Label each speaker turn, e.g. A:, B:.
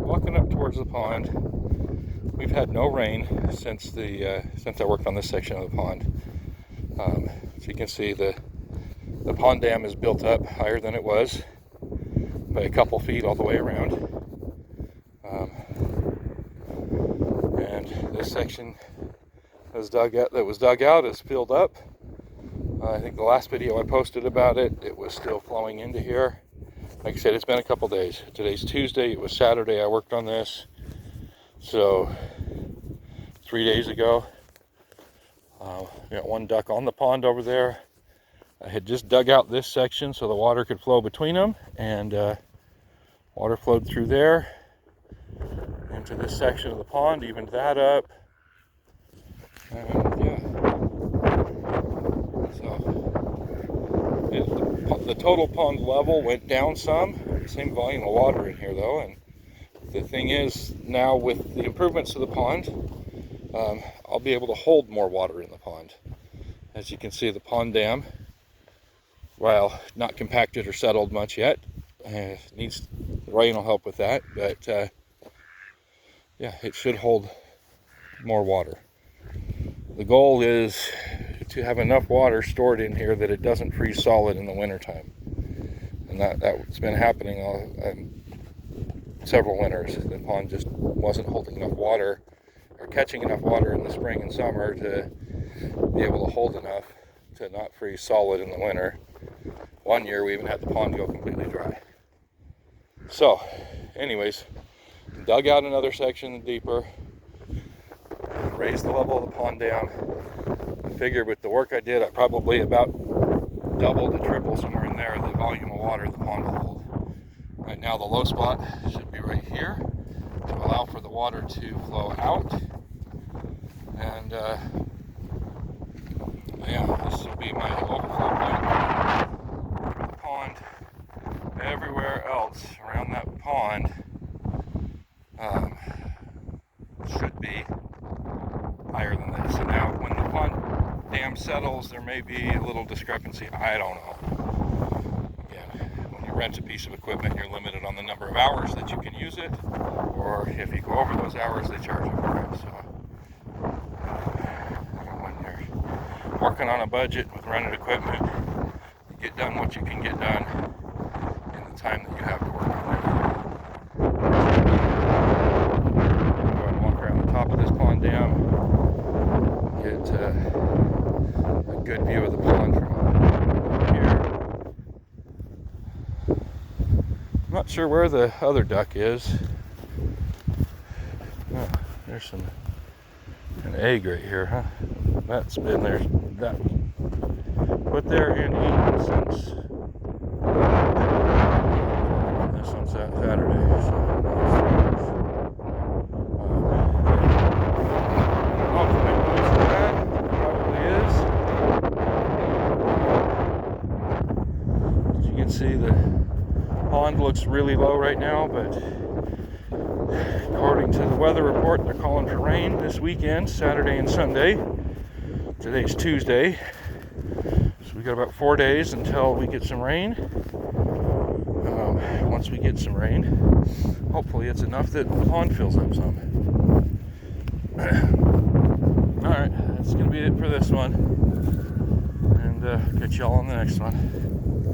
A: walking up towards the pond. We've had no rain since I worked on this section of the pond. So you can see the pond dam is built up higher than it was by a couple feet all the way around. And this section that was dug out is filled up. I think the last video I posted about it, it was still flowing into here. Like I said, it's been a couple days. Today's Tuesday. It was Saturday I worked on this. So 3 days ago, got one duck on the pond over there. I had just dug out this section so the water could flow between them, and water flowed through there into this section of the pond, evened that up. And yeah, so the total pond level went down some. Same volume of water in here though, and the thing is, now with the improvements to the pond, I'll be able to hold more water in the pond. As you can see, the pond dam, while not compacted or settled much yet, needs the rain will help with that, but yeah, it should hold more water. The goal is to have enough water stored in here that it doesn't freeze solid in the wintertime. And that's been happening several winters. The pond just wasn't holding enough water, or catching enough water in the spring and summer to be able to hold enough to not freeze solid in the winter. One year we even had the pond go completely dry. So anyways, dug out another section deeper, raised the level of the pond down. I figured with the work I did, I probably about double to triple, somewhere in there, the volume of water the pond will hold. Right now the low spot should be right here to allow for the water to flow out. And yeah, this will be my overflow point for the pond. Everywhere else around that pond should be higher than this. And now when the pond dam settles, there may be a little discrepancy. I don't know. Again, when you rent a piece of equipment, you're limited on the number of hours that you can use it, or if you go over those hours, they charge you for it. So when you're working on a budget with rented equipment, you get done what you can get done in the time that you have to work on it. Go ahead and walk around the top of this pond dam, get a good view of the pond from here. I'm not sure where the other duck is. Oh, there's an egg right here, huh? That's been there. That was put there and eaten since this one's Saturday. So see, the pond looks really low right now, but according to the weather report, they're calling for rain this weekend, Saturday and Sunday. Today's Tuesday, so we got about 4 days until we get some rain. Once we get some rain, hopefully it's enough that the pond fills up some. Alright, that's going to be it for this one, and catch y'all on the next one.